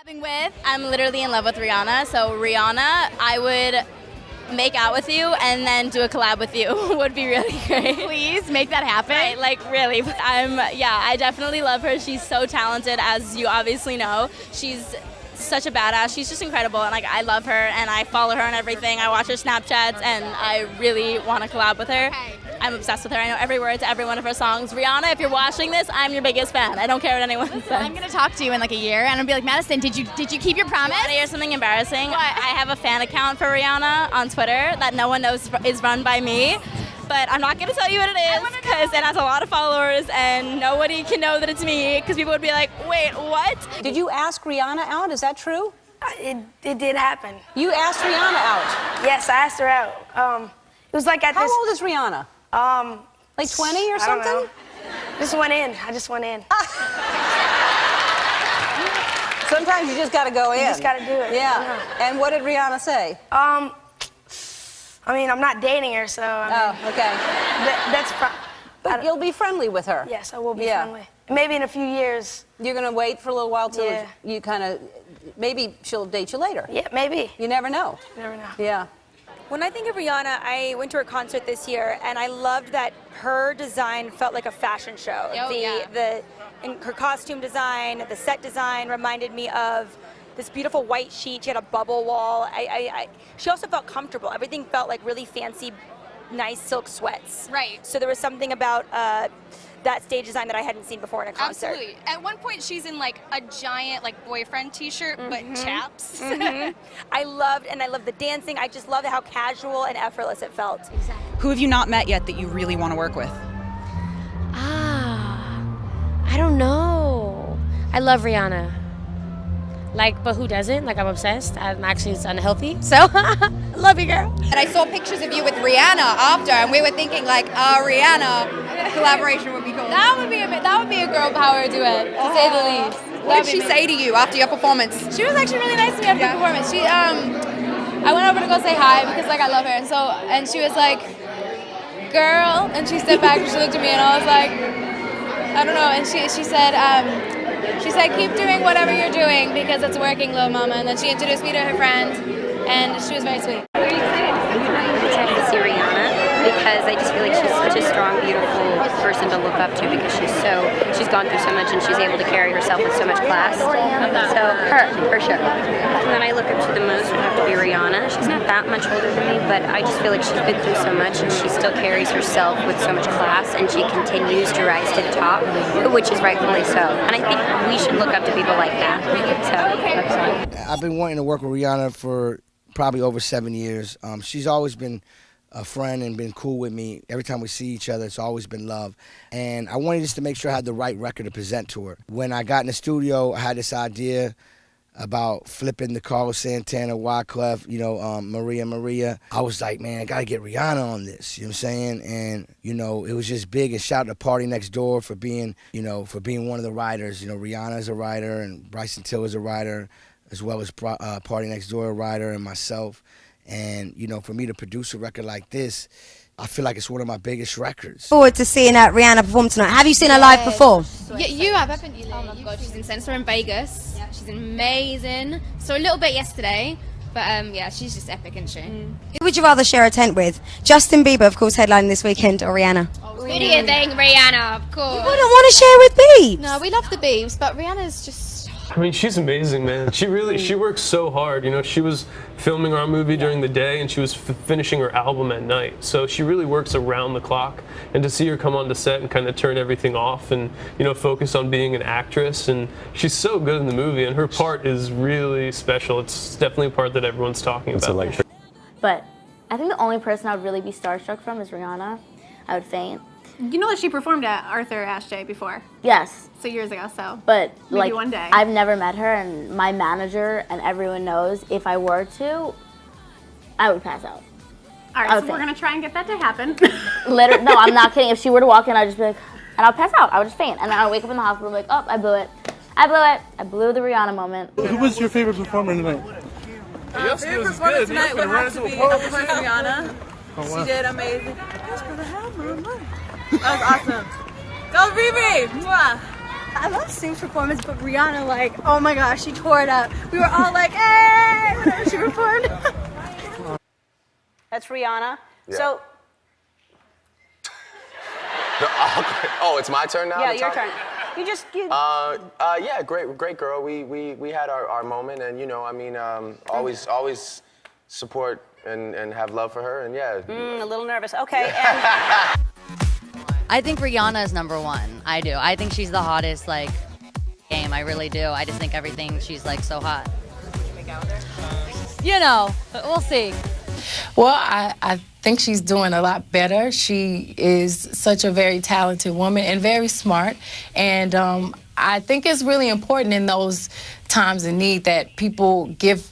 With, I'm literally in love with Rihanna. So Rihanna, I would make out with you and then do a collab with you. Would be really great. Please make that happen. Right, like really. I definitely love her. She's so talented, as you obviously know. She's such a badass. She's just incredible, and like I love her, and I follow her on everything. I watch her Snapchats, and I really want to collab with her. Okay. I'm obsessed with her. I know every word to every one of her songs. Rihanna, if you're watching this, I'm your biggest fan. I don't care what anyone says. I'm gonna talk to you in like a year, and I'll be like, Madison, did you keep your promise? Want to hear something embarrassing? What? I have a fan account for Rihanna on Twitter that no one knows is run by me. But I'm not going to tell you what it is because it has a lot of followers and nobody can know that it's me because people would be like, wait, what? Did you ask Rihanna out? Is that true? It did happen. You asked Rihanna out? Yes, I asked her out. It was like at How this... old is Rihanna? Like 20 or I don't something? know. Just went in. I just went in. Sometimes you just got to go in. You just got to do it. Yeah. And what did Rihanna say? I mean, I'm not dating her, so... okay. But you'll be friendly with her. Yes, I will be friendly. Maybe in a few years. You're going to wait for a little while till Yeah. you kind of... Maybe she'll date you later. Yeah, maybe. You never know. Never know. Yeah. When I think of Rihanna, I went to her concert this year, and I loved that her design felt like a fashion show. Her costume design, the set design reminded me of this beautiful white sheet. She had a bubble wall. She also felt comfortable. Everything felt like really fancy, nice silk sweats. Right. So there was something about that stage design that I hadn't seen before in a concert. Absolutely. At one point, she's in like a giant like boyfriend T-shirt, but chaps. I loved the dancing. I just loved how casual and effortless it felt. Exactly. Who have you not met yet that you really want to work with? I don't know. I love Rihanna. But who doesn't? I'm obsessed. I'm actually it's unhealthy. So, love you, girl. And I saw pictures of you with Rihanna after, and we were thinking Rihanna collaboration would be cool. That would be a girl power duet, to say the least. What did she say to you after your performance? She was actually really nice to me after the performance. She I went over to go say hi because I love her, and she was like, "Girl," and she stepped back and she looked at me, and I was like, I don't know, and she said. She said, keep doing whatever you're doing because it's working, little mama. And then she introduced me to her friend, and she was very sweet. I'm excited to see Rihanna because I just feel like she's such a strong, beautiful person to look up to because she's gone through so much and she's able to carry herself with so much class. So her, for sure. And then I look up to the most would have to be Rihanna. She's not that much older than me, but I just feel like she's been through so much and she still carries herself with so much class and she continues to rise to the top, which is rightfully so. And I think we should look up to people like that. So that's fine. I've been wanting to work with Rihanna for probably over 7 years. She's always been a friend and been cool with me. Every time we see each other, it's always been love. And I wanted just to make sure I had the right record to present to her. When I got in the studio, I had this idea about flipping the Carlos Santana, Wyclef, Maria. I was like, man, I gotta get Rihanna on this, you know what I'm saying? And, it was just big, and shout out to Party Next Door for being, one of the writers. Rihanna's a writer, and Bryson Tiller's a writer, as well as Party Next Door a writer, and myself. And, for me to produce a record like this, I feel like it's one of my biggest records. Forward to seeing Rihanna perform tonight. Have you seen her live perform? Yeah, you have, haven't you, Lee? Oh my God, she's insane. Saw her in Vegas. Yeah. She's amazing. Saw a little bit yesterday, but yeah, she's just epic, isn't she? Who would you rather share a tent with? Justin Bieber, of course, headlining this weekend, or Rihanna? Who do you think, Rihanna? Of course. You wouldn't want to share with Biebs. No, we love the Biebs, but Rihanna's just... I mean, she's amazing, man. She works so hard. She was filming our movie during the day and she was finishing her album at night. So she really works around the clock. And to see her come onto set and kind of turn everything off and, focus on being an actress. And she's so good in the movie, and her part is really special. It's definitely a part that everyone's talking about. But I think the only person I would really be starstruck from is Rihanna. I would faint. You know that she performed at Arthur Ashe Day before? Yes. So years ago, so. But maybe one day. I've never met her, and my manager and everyone knows if I were to, I would pass out. All right, so we're going to try and get that to happen. Literally, no, I'm not kidding. If she were to walk in, I'd just be like, and I'll pass out. I would just faint. And then I'll wake up in the hospital and be like, oh, I blew it. I blew the Rihanna moment. Who was your favorite performer tonight? Favorite performer tonight would have to be Rihanna. Oh, wow. She did amazing. That was awesome. Go Riri! Mwah. I love Steve's performance, but Rihanna, like, oh my gosh, she tore it up. We were all like, hey, whenever she performed. That's Rihanna. Yeah. So, Oh, it's my turn now? yeah, to your talk? turn. You just, Yeah, great girl. We had our moment, and you know, I mean, always support and have love for her, and yeah. a little nervous. Okay, and I think Rihanna is number one. I do. I think she's the hottest, like, game. I really do. I just think everything, she's, like, so hot. You know, but we'll see. Well, I think she's doing a lot better. She is such a very talented woman and very smart. And I think it's really important in those times of need that people give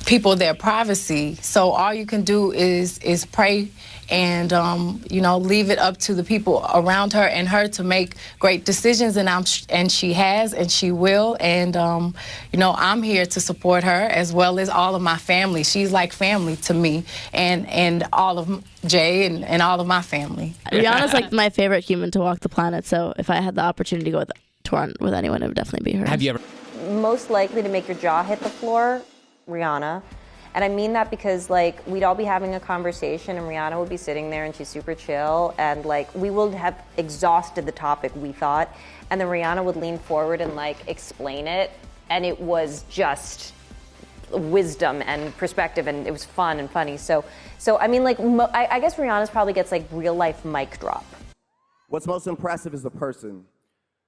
people their privacy. So all you can do is pray and you know, leave it up to the people around her and her to make great decisions, and she has and she will, and you know, I'm here to support her as well as all of my family. She's like family to me, and all of Jay and all of my family. Rihanna's like my favorite human to walk the planet, so if I had the opportunity to go tour with anyone, it would definitely be her. Have you ever? Most likely to make your jaw hit the floor, Rihanna. And I mean that because, like, we'd all be having a conversation and Rihanna would be sitting there and she's super chill, and, like, we would have exhausted the topic, we thought, and then Rihanna would lean forward and, like, explain it, and it was just wisdom and perspective, and it was fun and funny. So I mean, like, I guess Rihanna's probably gets, like, real-life mic drop. What's most impressive is the person.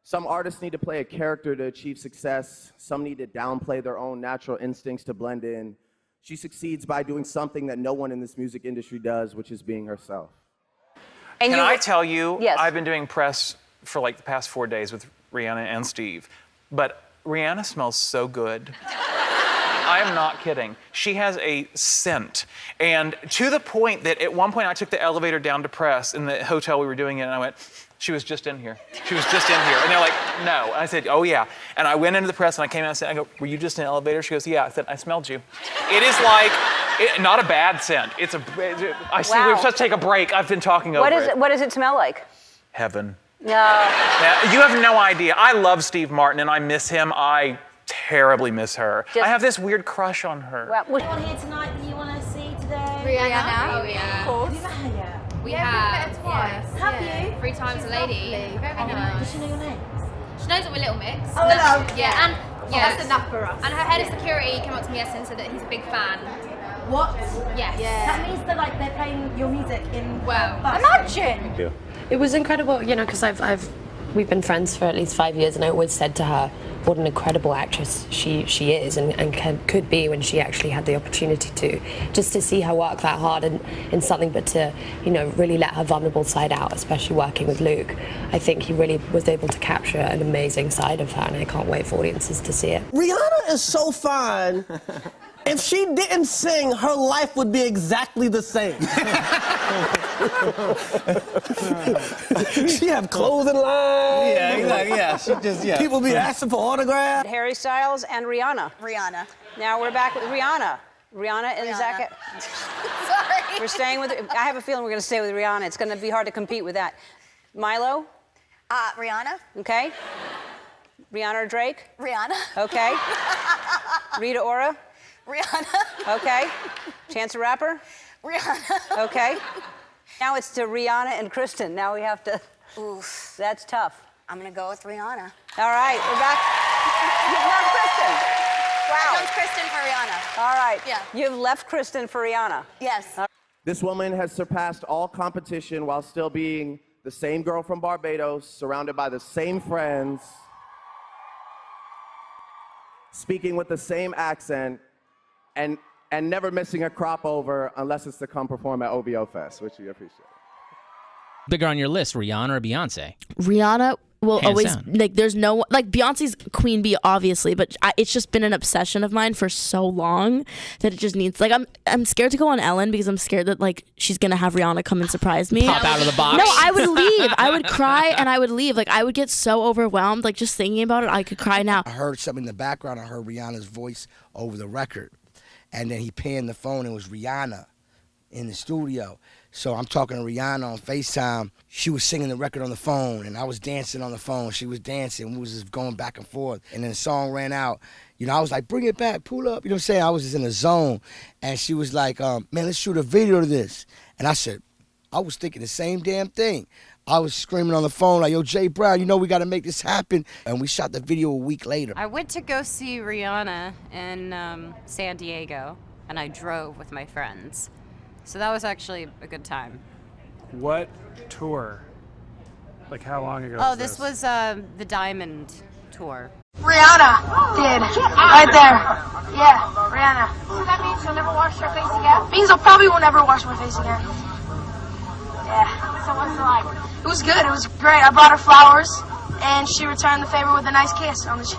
Some artists need to play a character to achieve success. Some need to downplay their own natural instincts to blend in. She succeeds by doing something that no one in this music industry does, which is being herself. And Can I tell you, yes. I've been doing press for like the past 4 days with Rihanna and Steve, but Rihanna smells so good. I am not kidding. She has a scent. And to the point that at one point I took the elevator down to press in the hotel we were doing it, and I went, she was just in here. She was just in here. And they're like, no. And I said, oh yeah. And I went into the press and I came out and said, I go, were you just in an elevator? She goes, yeah. I said, I smelled you. It is like, not a bad scent. It's a, I see, Wow. we've just take a break. I've been talking over it. what does it smell like? Heaven. No. Yeah, you have no idea. I love Steve Martin and I miss him. I terribly miss her. I have this weird crush on her. Well, Anyone here tonight that you want to see today? Rihanna. Oh, yeah. Of course. Have you met her yet? We Yeah, have. we've met her twice. Have you? 3 times a lady. Lovely. Very nice. nice. Does she know your names? She knows that we're Little Mix. Oh, hello. Yeah, and yeah, That's enough for us. And her head of security came up to me yesterday and said that he's a big fan. What? Yes. Yeah. That means that, like, they're playing your music in. Well, imagine. It was incredible, you know, because we've been friends for at least 5 years, and I always said to her what an incredible actress she is and could be when she actually had the opportunity to. Just to see her work that hard in something, but to, you know, really let her vulnerable side out, especially working with Luke. I think he really was able to capture an amazing side of her, and I can't wait for audiences to see it. Rihanna is so fine. If she didn't sing, her life would be exactly the same. She have clothing lines. Yeah, exactly. Yeah, she just, yeah. People be asking for autographs. Harry Styles and Rihanna. Rihanna. Now we're back with Rihanna. Rihanna and Zac. Sorry. We're staying with. I have a feeling we're going to stay with Rihanna. It's going to be hard to compete with that. Milo. Rihanna. Okay. Rihanna or Drake. Rihanna. Okay. Rita Ora. Rihanna. Okay. Chance the Rapper. Rihanna. Okay. Now it's to Rihanna and Kristen. Now we have to. Oof. That's tough. I'm gonna go with Rihanna. All right, we're back. You've left Kristen. Wow. I chose Kristen for Rihanna. All right. Yeah. You've left Kristen for Rihanna. Yes. This woman has surpassed all competition while still being the same girl from Barbados, surrounded by the same friends, speaking with the same accent, and never missing a crop over unless it's to come perform at OVO Fest, which we appreciate. Bigger on your list, Rihanna or Beyonce? Rihanna will Hands always, down. like, there's no, like, Beyonce's Queen Bee, obviously, but it's just been an obsession of mine for so long that it just needs, like, I'm scared to go on Ellen because I'm scared that, like, she's gonna have Rihanna come and surprise me. Pop out of the box. No, I would leave. I would cry and I would leave. Like, I would get so overwhelmed, like, just thinking about it, I could cry now. I heard something in the background. I heard Rihanna's voice over the record. And then he panned the phone and it was Rihanna in the studio. So I'm talking to Rihanna on FaceTime. She was singing the record on the phone, and I was dancing on the phone. She was dancing. We was just going back and forth. And then the song ran out. You know, I was like, bring it back, pull up. You know what I'm saying? I was just in a zone. And she was like, man, let's shoot a video of this. And I said, I was thinking the same damn thing. I was screaming on the phone like, yo, Jay Brown, you know we got to make this happen. And we shot the video a week later. I went to go see Rihanna in San Diego, and I drove with my friends. So that was actually a good time. What tour? Like how long ago Oh, was this was the Diamond Tour. Rihanna did. Right there. Yeah, Rihanna. So that means she'll never wash her face again? Means I probably will never wash my face again. Yeah. So what's it like? It was good. It was great. I brought her flowers, and she returned the favor with a nice kiss on the cheek.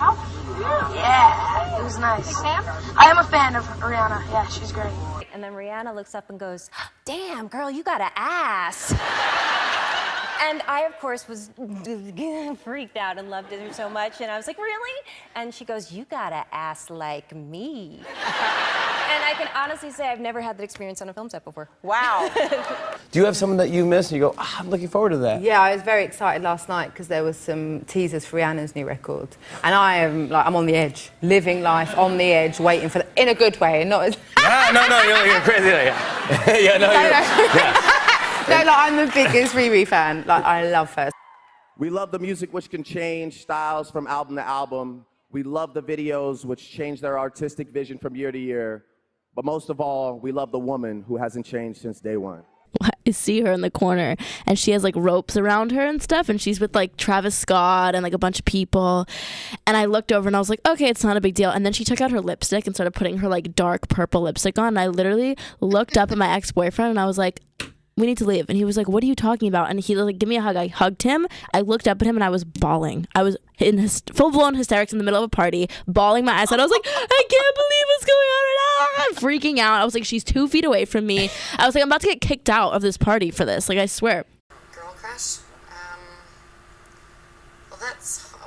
How cute. Yeah, it was nice. Big fan? I am a fan of Rihanna. Yeah, she's great. And then Rihanna looks up and goes, damn, girl, you got an ass. And I, of course, was freaked out and loved her so much. And I was like, really? And she goes, you got an ass like me. And I can honestly say I've never had that experience on a film set before. Wow. Do you have someone that you miss and you go, I'm looking forward to that? Yeah, I was very excited last night because there was some teasers for Rihanna's new record. And I'm on the edge, living life on the edge, waiting for in a good way, and not as... No, you're crazy. No, I'm the biggest Riri fan. Like, I love her. We love the music which can change styles from album to album. We love the videos which change their artistic vision from year to year. But most of all, we love the woman who hasn't changed since day one. I see her in the corner and she has like ropes around her and stuff, and she's with like Travis Scott and like a bunch of people, and I looked over and I was like, okay, it's not a big deal. And then she took out her lipstick and started putting her like dark purple lipstick on, and I literally looked up at my ex-boyfriend and I was like, we need to leave. And he was like, what are you talking about? And he like, give me a hug. I hugged him. I looked up at him and I was bawling. I was in full-blown hysterics in the middle of a party, bawling my eyes out. I was like, I can't believe what's going on right now. I'm freaking out. I was like, she's 2 feet away from me. I was like, I'm about to get kicked out of this party for this. Like, I swear. Girl crush?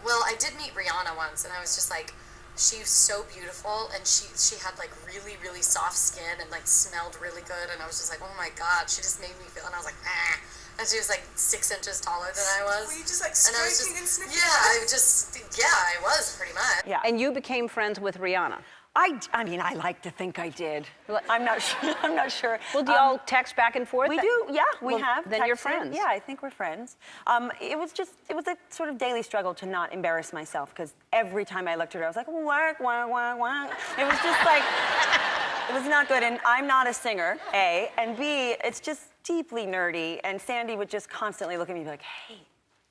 Well, I did meet Rihanna once, and I was just like, she was so beautiful, and she had like really, really soft skin and like smelled really good, and I was just like, oh my god, she just made me feel, and I was like, ah. And she was like 6 inches taller than I was. Were you just like and I was stroking and sniffing? Yeah, I was pretty much. Yeah. And you became friends with Rihanna? I mean, I like to think I did. I'm not sure. I'm not sure. Well, do y'all text back and forth? We do. Yeah, we have. Then you're texted. friends. Yeah, I think we're friends. It was a sort of daily struggle to not embarrass myself, because every time I looked at her, I was like, whack, whack, whack, whack. It was just like, it was not good. And I'm not a singer, A, and B, it's just deeply nerdy. And Sandy would just constantly look at me and be like, hey,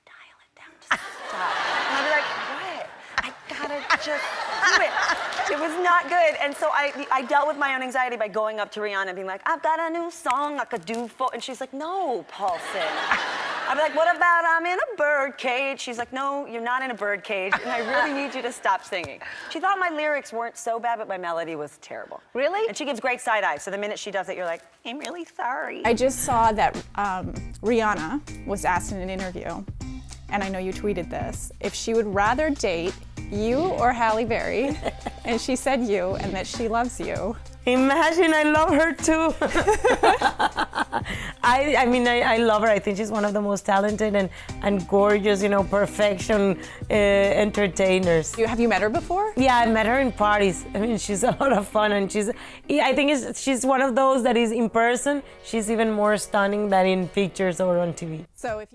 dial it down, just stop. And I'd be like, what? I gotta just do it. It was not good. And so I dealt with my own anxiety by going up to Rihanna and being like, I've got a new song I could do for, and she's like, no, Paulson. I'd be like, what about I'm in a bird cage? She's like, no, you're not in a bird cage, and I really need you to stop singing. She thought my lyrics weren't so bad, but my melody was terrible. Really? And she gives great side eye, so the minute she does it, you're like, I'm really sorry. I just saw that Rihanna was asked in an interview, and I know you tweeted this, if she would rather date you or Halle Berry, and she said you, and that she loves you. Imagine, I love her too. I mean, I love her. I think she's one of the most talented and gorgeous, perfection entertainers. Have you met her before? Yeah, I met her in parties. I mean, she's a lot of fun, and I think she's one of those that is in person, she's even more stunning than in pictures or on TV. So if you